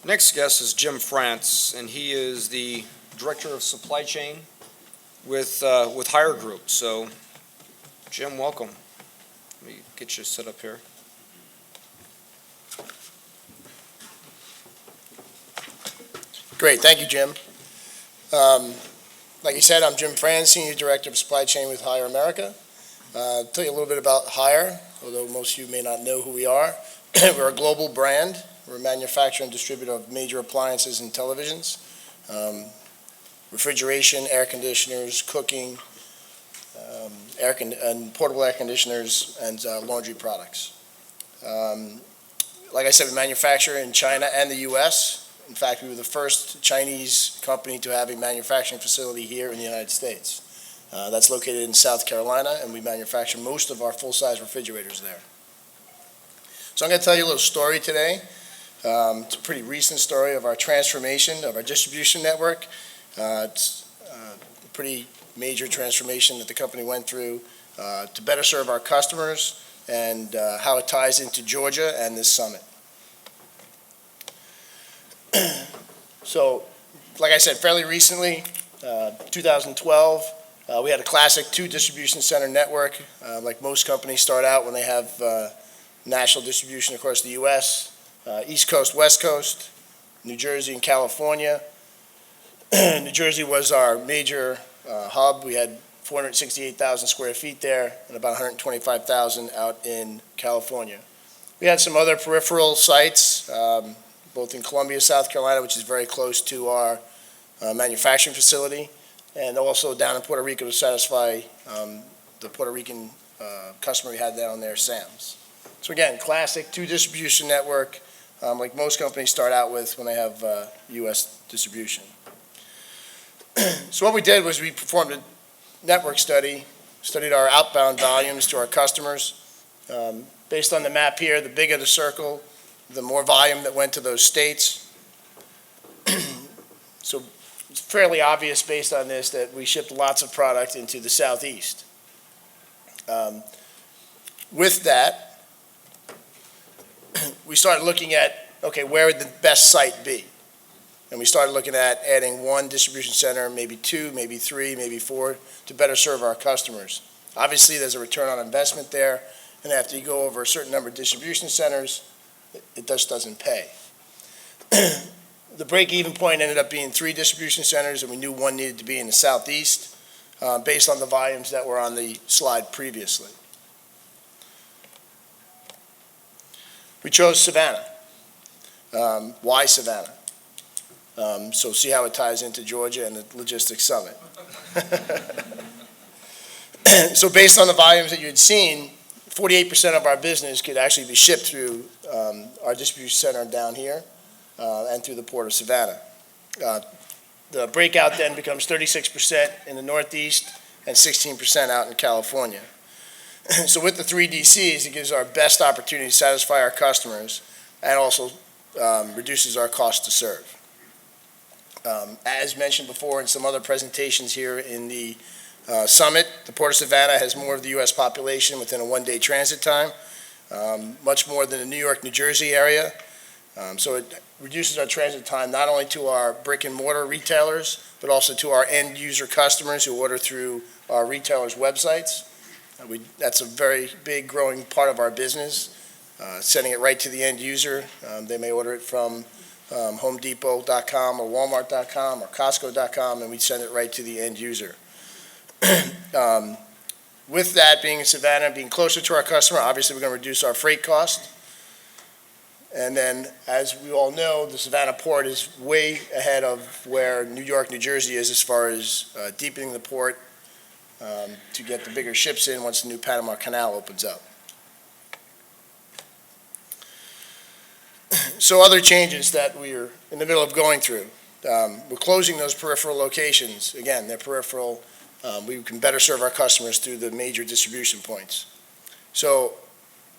Next guest is Jim France, and he is the Director of Supply Chain with Hire Group. So, Jim, welcome. Let me get you set up here. Great, thank you, Jim. Like you said, I'm Jim France, Senior Director of Supply Chain with Hire America. I'll tell you a little bit about Hire, although most of you may not know who we are. We're a global brand. We're a manufacturer and distributor of major appliances and televisions, refrigeration, air conditioners, cooking, and portable air conditioners, and laundry products. Like I said, we manufacture in China and the U.S. In fact, we were the first Chinese company to have a manufacturing facility here in the United States. That's located in South Carolina, and we manufacture most of our full-size refrigerators there. So I'm going to tell you a little story today. It's a pretty recent story of our transformation of our distribution network. It's a pretty major transformation that the company went through to better serve our customers and how it ties into Georgia and this summit. So, like I said, fairly recently, 2012, we had a classic two distribution center network. Like most companies start out when they have national distribution across the U.S., East Coast, West Coast, New Jersey, and California. New Jersey was our major hub. We had 468,000 square feet there and about 125,000 out in California. We had some other peripheral sites, both in Columbia, South Carolina, which is very close to our manufacturing facility, and also down in Puerto Rico to satisfy the Puerto Rican customer we had down there, Sam's. So again, classic two distribution network, like most companies start out with when they have U.S. distribution. So what we did was we performed a network study, studied our outbound volumes to our customers. Based on the map here, the bigger the circle, the more volume that went to those states. So it's fairly obvious based on this that we shipped lots of product into the Southeast. With that, we started looking at, okay, where would the best site be? And we started looking at adding one distribution center, maybe two, maybe three, maybe four, to better serve our customers. Obviously, there's a return on investment there, and after you go over a certain number of distribution centers, it just doesn't pay. The break-even point ended up being 3 distribution centers, and we knew one needed to be in the Southeast, based on the volumes that were on the slide previously. We chose Savannah. Why Savannah? So see how it ties into Georgia and the Logistics Summit. So based on the volumes that you had seen, 48% of our business could actually be shipped through our distribution center down here and through the Port of Savannah. The breakout then becomes 36% in the Northeast and 16% out in California. So with the 3 DCs, it gives our best opportunity to satisfy our customers and also reduces our cost to serve. As mentioned before in some other presentations here in the summit, the Port of Savannah has more of the U.S. population within a 1-day transit time, much more than the New York, New Jersey area. So it reduces our transit time not only to our brick and mortar retailers, but also to our end user customers who order through our retailers' websites. That's a very big growing part of our business, sending it right to the end user. They may order it from HomeDepot.com or Walmart.com or Costco.com, and we send it right to the end user. With that being in Savannah, being closer to our customer, obviously we're going to reduce our freight cost. And then, as we all know, the Savannah port is way ahead of where New York, New Jersey is as far as deepening the port to get the bigger ships in once the new Panama Canal opens up. So other changes that we're in the middle of going through. We're closing those peripheral locations. Again, they're peripheral. We can better serve our customers through the major distribution points. So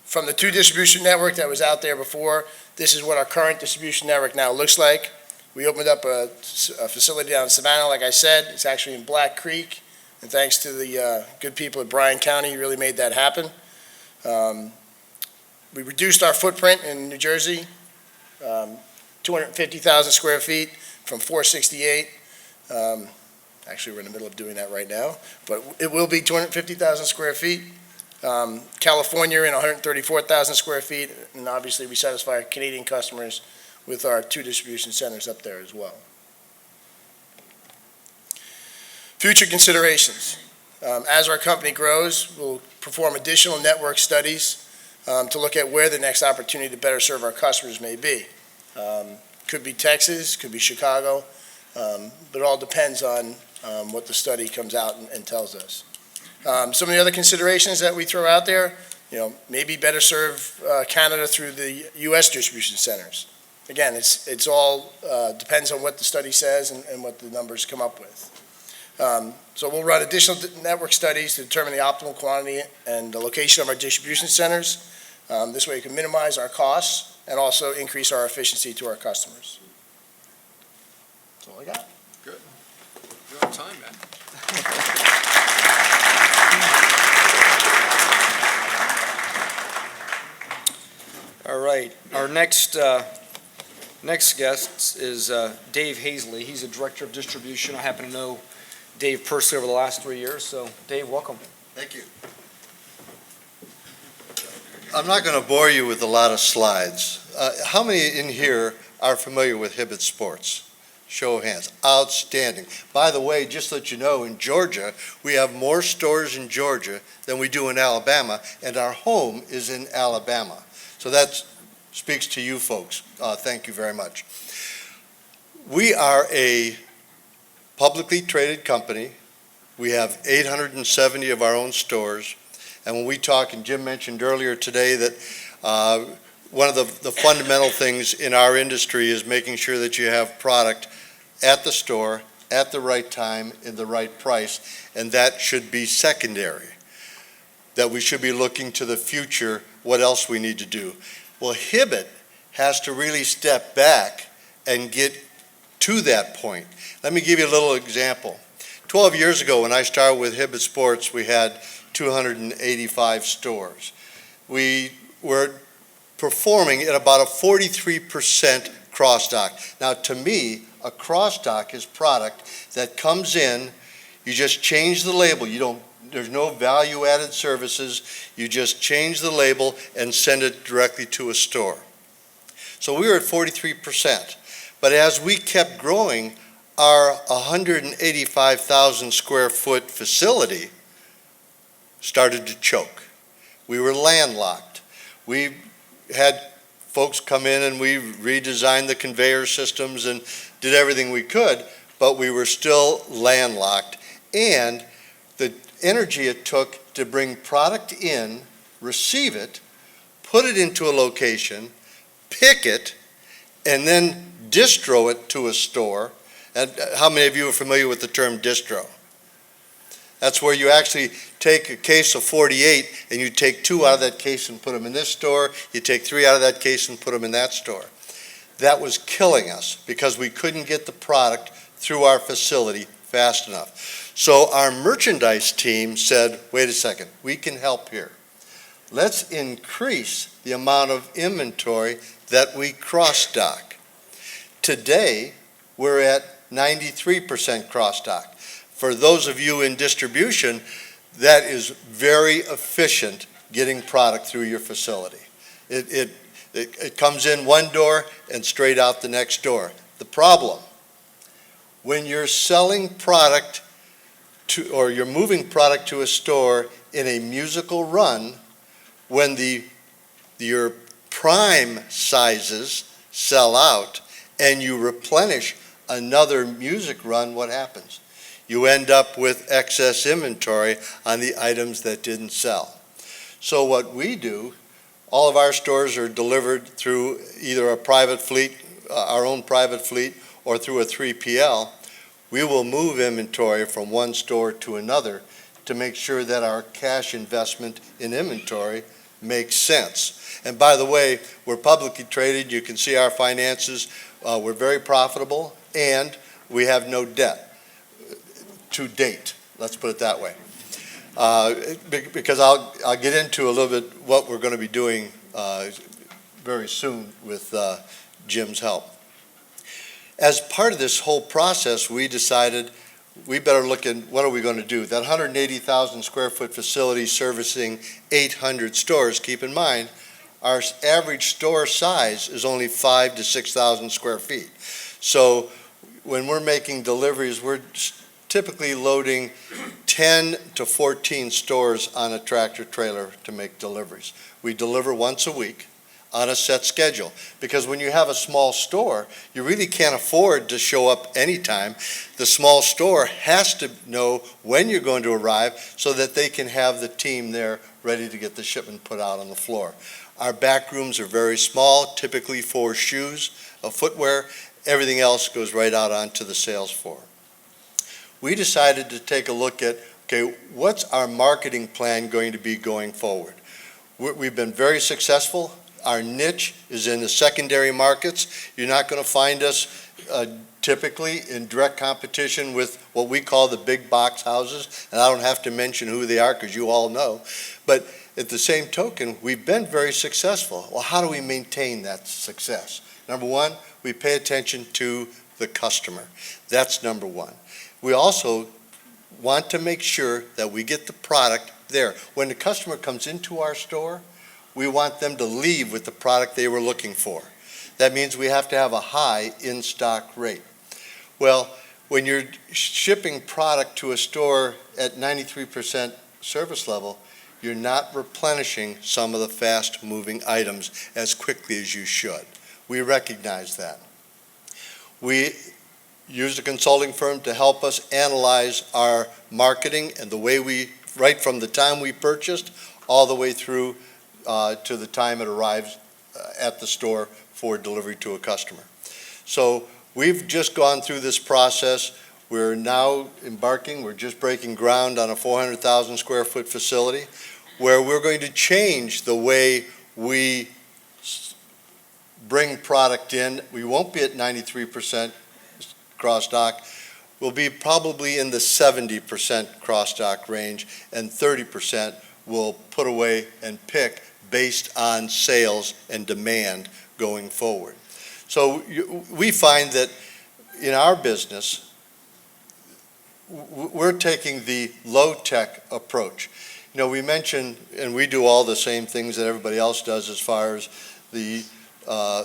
from the 2 distribution network that was out there before, this is what our current distribution network now looks like. We opened up a facility down in Savannah, like I said. It's actually in Black Creek. And thanks to the good people at Bryan County, really made that happen. We reduced our footprint in New Jersey. 250,000 square feet from 468. Actually, we're in the middle of doing that right now, but it will be 250,000 square feet. California in 134,000 square feet, and obviously we satisfy our Canadian customers with our 2 distribution centers up there as well. Future considerations. As our company grows, we'll perform additional network studies to look at where the next opportunity to better serve our customers may be. Could be Texas, could be Chicago, but it all depends on what the study comes out and tells us. Some of the other considerations that we throw out there, maybe better serve Canada through the U.S. distribution centers. Again, it's all depends on what the study says and what the numbers come up with. So we'll run additional network studies to determine the optimal quantity and the location of our distribution centers. This way we can minimize our costs and also increase our efficiency to our customers. That's all I got. Good. You're on time, man. All right, our next guest is Dave Hazley. He's a director of distribution. I happen to know Dave personally over the last 3 years, so Dave, welcome. Thank you. I'm not going to bore you with a lot of slides. How many in here are familiar with Hibbett Sports? Show of hands. Outstanding. By the way, just to let you know, in Georgia, we have more stores in Georgia than we do in Alabama, and our home is in Alabama. So that speaks to you folks. Thank you very much. We are a publicly traded company. We have 870 of our own stores. And when we talk, and Jim mentioned earlier today that one of the fundamental things in our industry is making sure that you have product at the store, at the right time, in the right price, and that should be secondary. That we should be looking to the future, what else we need to do. Well, Hibbett has to really step back and get to that point. Let me give you a little example. 12 years ago when I started with Hibbett Sports, we had 285 stores. We were performing at about a 43% cross-dock. Now, to me, a cross-dock is product that comes in, you just change the label. There's no value-added services. You just change the label and send it directly to a store. So we were at 43%. But as we kept growing, our 185,000 square foot facility started to choke. We were landlocked. We had folks come in and we redesigned the conveyor systems and did everything we could, but we were still landlocked. And the energy it took to bring product in, receive it, put it into a location, pick it, and then distro it to a store. And how many of you are familiar with the term distro? That's where you actually take a case of 48 and you take 2 out of that case and put them in this store. You take 3 out of that case and put them in that store. That was killing us because we couldn't get the product through our facility fast enough. So our merchandise team said, wait a second, we can help here. Let's increase the amount of inventory that we cross-dock. Today, we're at 93% cross-dock. For those of you in distribution, that is very efficient getting product through your facility. It comes in one door and straight out the next door. The problem, when you're selling product to, or you're moving product to a store in a musical run, when your prime sizes sell out and you replenish another music run, what happens? You end up with excess inventory on the items that didn't sell. So what we do, all of our stores are delivered through either a private fleet, our own private fleet, or through a 3PL. We will move inventory from one store to another to make sure that our cash investment in inventory makes sense. And by the way, we're publicly traded. You can see our finances. We're very profitable, and we have no debt to date. Let's put it that way. Because I'll get into a little bit what we're going to be doing very soon with Jim's help. As part of this whole process, we decided we better look at what are we going to do. That 180,000 square foot facility servicing 800 stores, keep in mind, our average store size is only 5,000 to 6,000 square feet. So when we're making deliveries, we're typically loading 10 to 14 stores on a tractor trailer to make deliveries. We deliver once a week on a set schedule, because when you have a small store, you really can't afford to show up anytime. The small store has to know when you're going to arrive so that they can have the team there ready to get the shipment put out on the floor. Our back rooms are very small, typically for shoes, footwear. Everything else goes right out onto the sales floor. We decided to take a look at, okay, what's our marketing plan going to be going forward? We've been very successful. Our niche is in the secondary markets. You're not going to find us typically in direct competition with what we call the big box houses, and I don't have to mention who they are because you all know. But at the same token, we've been very successful. Well, how do we maintain that success? Number one, we pay attention to the customer. That's number one. We also want to make sure that we get the product there. When the customer comes into our store, we want them to leave with the product they were looking for. That means we have to have a high in-stock rate. Well, when you're shipping product to a store at 93% service level, you're not replenishing some of the fast-moving items as quickly as you should. We recognize that. We used a consulting firm to help us analyze our marketing and the way we, right from the time we purchased all the way through to the time it arrives at the store for delivery to a customer. So we've just gone through this process. We're now embarking, we're just breaking ground on a 400,000 square foot facility where we're going to change the way we bring product in. We won't be at 93% cross-dock. We'll be probably in the 70% cross-dock range, and 30% we'll put away and pick based on sales and demand going forward. So we find that in our business, we're taking the low-tech approach. You know, we mentioned, and we do all the same things that everybody else does as far as the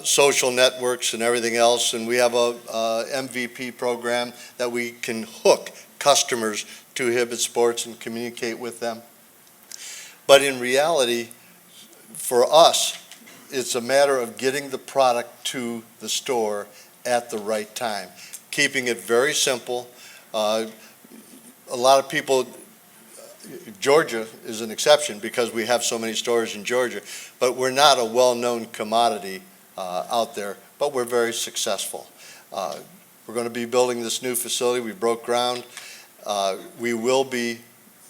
social networks and everything else, and we have a MVP program that we can hook customers to Hibbett Sports and communicate with them. But in reality, for us, it's a matter of getting the product to the store at the right time, keeping it very simple. A lot of people, Georgia is an exception because we have so many stores in Georgia, but we're not a well-known commodity out there, but we're very successful. We're going to be building this new facility. We broke ground. We will be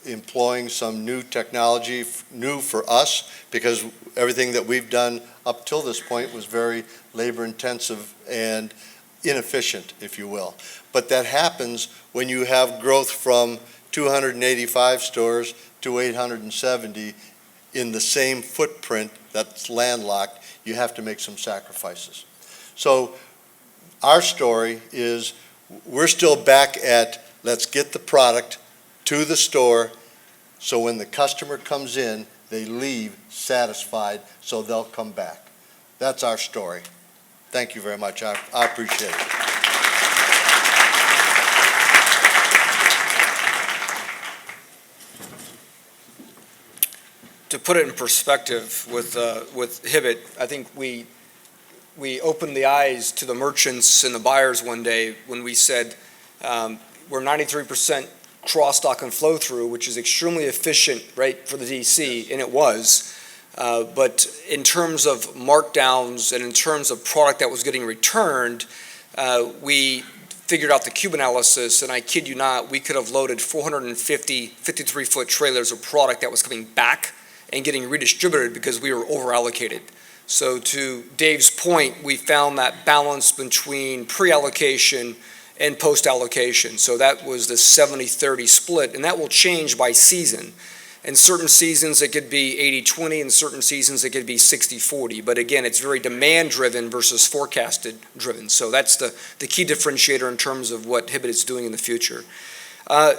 employing some new technology, new for us, because everything that we've done up till this point was very labor-intensive and inefficient, if you will. But that happens when you have growth from 285 stores to 870 in the same footprint that's landlocked. You have to make some sacrifices. So our story is we're still back at let's get the product to the store so when the customer comes in, they leave satisfied so they'll come back. That's our story. Thank you very much. I appreciate it. To put it in perspective with Hibbett, I think we opened the eyes to the merchants and the buyers one day when we said we're 93% cross-dock and flow-through, which is extremely efficient, right, for the DC, and it was. But in terms of markdowns and in terms of product that was getting returned, we figured out the cube analysis, and I kid you not, we could have loaded 450 53-foot trailers of product that was coming back and getting redistributed because we were over-allocated. So to Dave's point, we found that balance between pre-allocation and post-allocation. So that was the 70-30 split, and that will change by season. In certain seasons, it could be 80-20. In certain seasons, it could be 60-40. But again, it's very demand-driven versus forecasted-driven. So that's the key differentiator in terms of what Hibbett is doing in the future.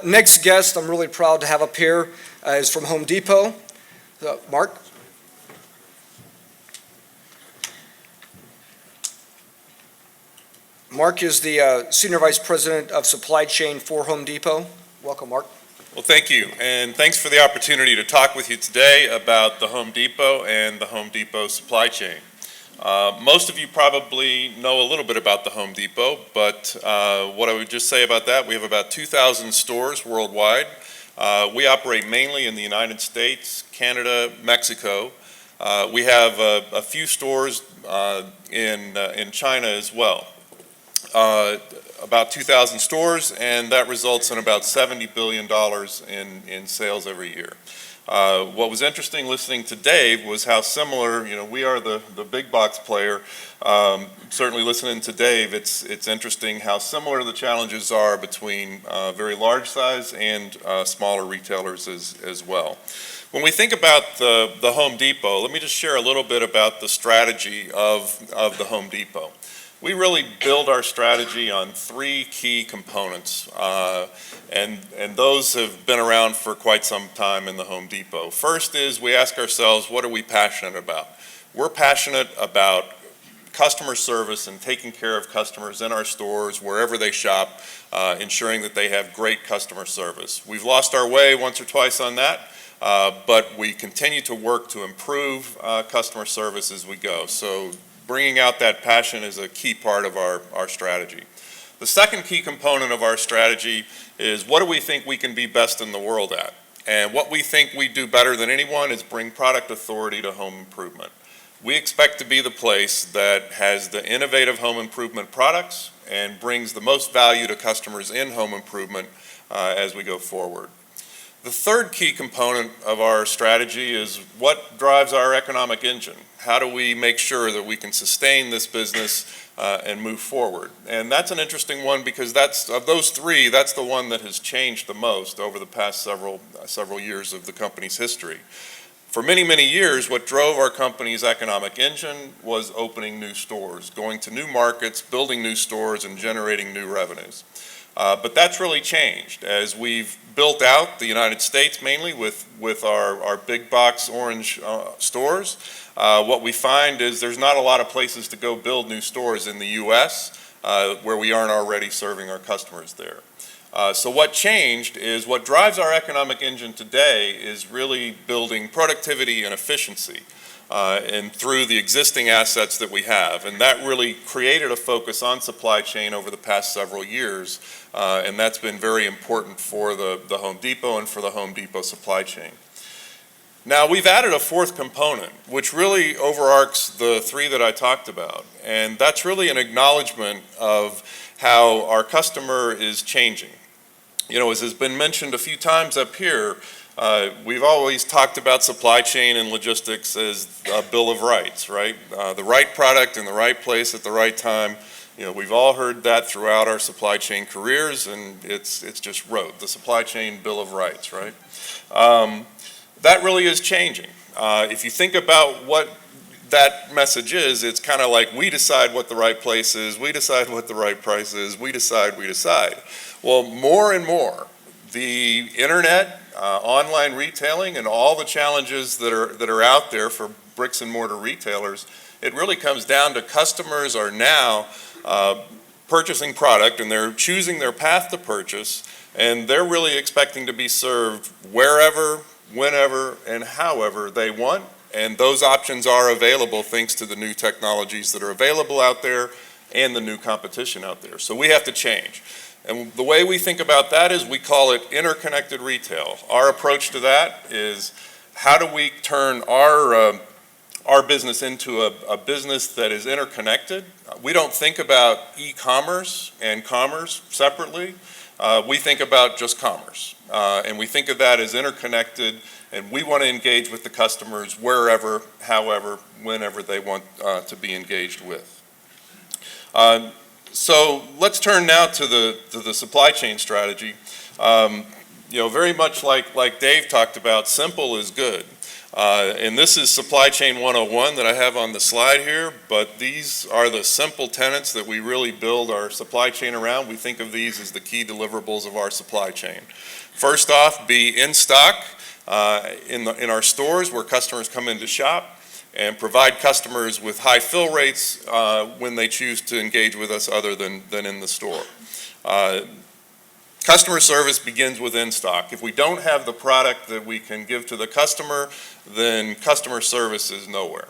Next guest I'm really proud to have up here is from Home Depot. Mark? Mark is the Senior Vice President of Supply Chain for Home Depot. Welcome, Mark. Well, thank you, and thanks for the opportunity to talk with you today about the Home Depot and the Home Depot supply chain. Most of you probably know a little bit about the Home Depot, but what I would just say about that, we have about 2,000 stores worldwide. We operate mainly in the United States, Canada, Mexico. We have a few stores in China as well. About 2,000 stores, and that results in about $70 billion in sales every year. What was interesting listening to Dave was how similar, we are the big box player. Certainly listening to Dave, it's interesting how similar the challenges are between very large size and smaller retailers as well. When we think about the Home Depot, let me just share a little bit about the strategy of the Home Depot. We really build our strategy on three key components, and those have been around for quite some time in the Home Depot. First is we ask ourselves, what are we passionate about? We're passionate about customer service and taking care of customers in our stores, wherever they shop, ensuring that they have great customer service. We've lost our way once or twice on that, but we continue to work to improve customer service as we go. So bringing out that passion is a key part of our strategy. The second key component of our strategy is what do we think we can be best in the world at? And what we think we do better than anyone is bring product authority to home improvement. We expect to be the place that has the innovative home improvement products and brings the most value to customers in home improvement as we go forward. The third key component of our strategy is what drives our economic engine. How do we make sure that we can sustain this business and move forward? And that's an interesting one because of those three, that's the one that has changed the most over the past several years of the company's history. For many, many years, what drove our company's economic engine was opening new stores, going to new markets, building new stores, and generating new revenues. But that's really changed as we've built out the United States mainly with our big box orange stores. What we find is there's not a lot of places to go build new stores in the U.S. Where we aren't already serving our customers there. So what changed is what drives our economic engine today is really building productivity and efficiency and through the existing assets that we have. And that really created a focus on supply chain over the past several years. And that's been very important for the Home Depot and for the Home Depot supply chain. Now, we've added a fourth component, which really overarches the three that I talked about. And that's really an acknowledgement of how our customer is changing. As has been mentioned a few times up here, we've always talked about supply chain and logistics as a bill of rights, right? The right product in the right place at the right time. We've all heard that throughout our supply chain careers, and it's just rote, the supply chain bill of rights, right? That really is changing. If you think about what that message is, it's kind of like we decide what the right place is, we decide what the right price is, we decide. Well, more and more, the internet, online retailing, and all the challenges that are out there for bricks and mortar retailers, it really comes down to customers are now purchasing product and they're choosing their path to purchase, and they're really expecting to be served wherever, whenever, and however they want. And those options are available thanks to the new technologies that are available out there and the new competition out there. So we have to change. And the way we think about that is we call it interconnected retail. Our approach to that is how do we turn our business into a business that is interconnected. We don't think about e-commerce and commerce separately. We think about just commerce. And we think of that as interconnected, and we want to engage with the customers wherever, however, whenever they want to be engaged with. So let's turn now to the supply chain strategy. very much like Dave talked about, simple is good. And this is Supply Chain 101 that I have on the slide here, but these are the simple tenets that we really build our supply chain around. We think of these as the key deliverables of our supply chain. First off, be in stock in our stores where customers come in to shop, and provide customers with high fill rates when they choose to engage with us other than in the store. Customer service begins with in-stock. If we don't have the product that we can give to the customer, then customer service is nowhere.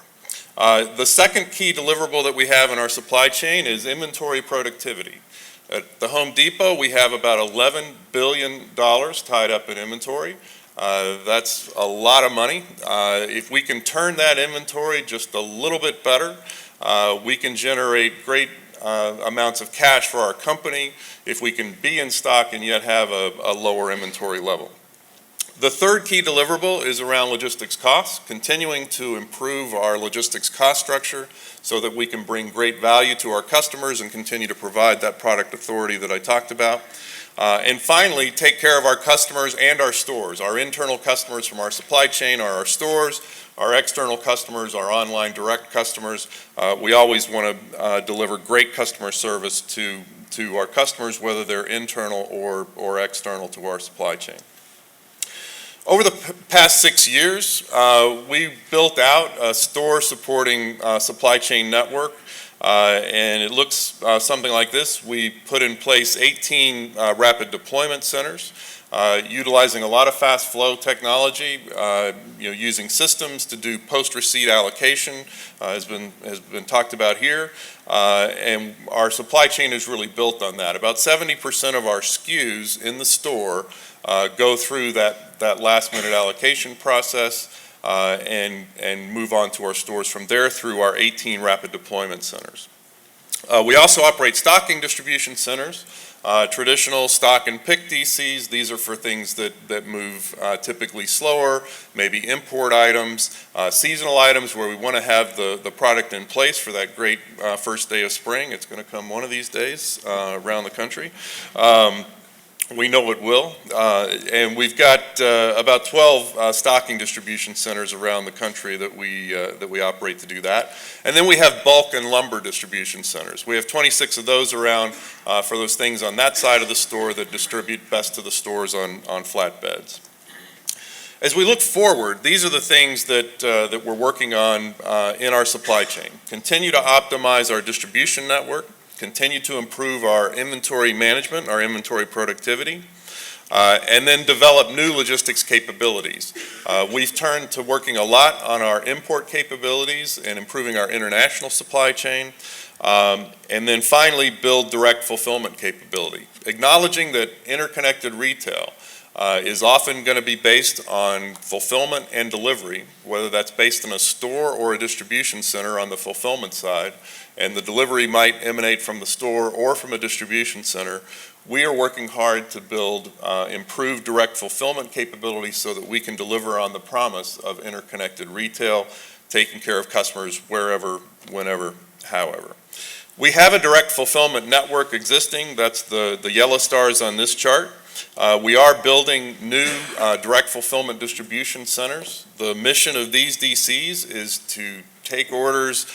The second key deliverable that we have in our supply chain is inventory productivity. At the Home Depot, we have about $11 billion tied up in inventory. That's a lot of money. If we can turn that inventory just a little bit better, we can generate great amounts of cash for our company if we can be in stock and yet have a lower inventory level. The third key deliverable is around logistics costs, continuing to improve our logistics cost structure so that we can bring great value to our customers and continue to provide that product authority that I talked about. And finally, take care of our customers and our stores. Our internal customers from our supply chain are our stores. Our external customers, our online direct customers. We always want to deliver great customer service to our customers, whether they're internal or external to our supply chain. Over the past 6 years, we built out a store supporting supply chain network. And it looks something like this. We put in place 18 rapid deployment centers, utilizing a lot of fast flow technology, using systems to do post-receipt allocation has been talked about here. And our supply chain is really built on that. About 70% of our SKUs in the store go through that last-minute allocation process. And move on to our stores from there through our 18 rapid deployment centers. We also operate stocking distribution centers, traditional stock and pick DCs. These are for things that move typically slower, maybe import items, seasonal items where we want to have the product in place for that great first day of spring. It's going to come one of these days around the country. We know it will, and we've got about 12 stocking distribution centers around the country that we operate to do that. And then we have bulk and lumber distribution centers. We have 26 of those around for those things on that side of the store that distribute best to the stores on flatbeds. As we look forward, these are the things that we're working on in our supply chain. Continue to optimize our distribution network. Continue to improve our inventory management, our inventory productivity, and then develop new logistics capabilities. We've turned to working a lot on our import capabilities and improving our international supply chain, and then finally build direct fulfillment capability, acknowledging that interconnected retail is often going to be based on fulfillment and delivery, whether that's based in a store or a distribution center on the fulfillment side, and the delivery might emanate from the store or from a distribution center. We are working hard to build improved direct fulfillment capabilities so that we can deliver on the promise of interconnected retail, taking care of customers wherever, whenever, however. We have a direct fulfillment network existing. That's the yellow stars on this chart. We are building new direct fulfillment distribution centers. The mission of these DCs is to take orders,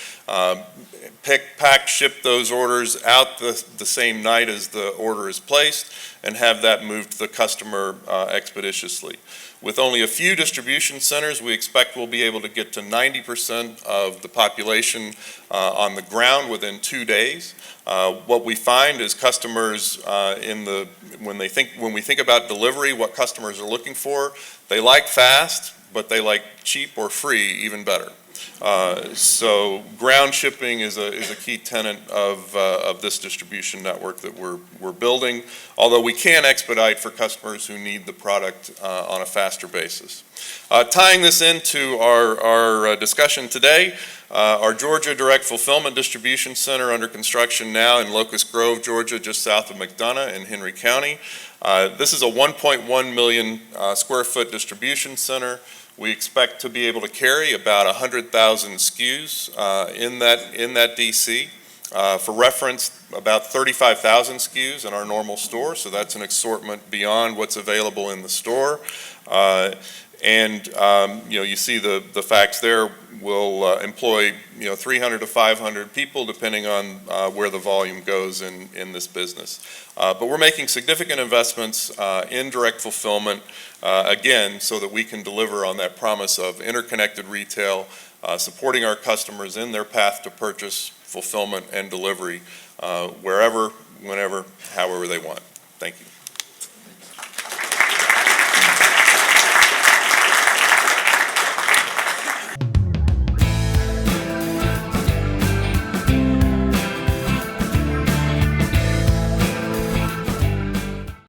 pick, pack, ship those orders out the same night as the order is placed, and have that moved to the customer expeditiously. With only a few distribution centers, we expect we'll be able to get to 90% of the population on the ground within 2 days. What we find is customers when we think about delivery, what customers are looking for, they like fast, but they like cheap or free even better. So ground shipping is a key tenet of this distribution network that we're building, although we can expedite for customers who need the product on a faster basis. Tying this into our discussion today, our Georgia Direct Fulfillment Distribution Center under construction now in Locust Grove, Georgia, just south of McDonough in Henry County. This is a 1.1 million square foot distribution center. We expect to be able to carry about 100,000 SKUs in that DC. For reference, about 35,000 SKUs in our normal store, so that's an assortment beyond what's available in the store. You see the facts there. We'll employ 300 to 500 people depending on where the volume goes in this business. But we're making significant investments in direct fulfillment, again, so that we can deliver on that promise of interconnected retail, supporting our customers in their path to purchase, fulfillment, and delivery, wherever, whenever, however they want. Thank you.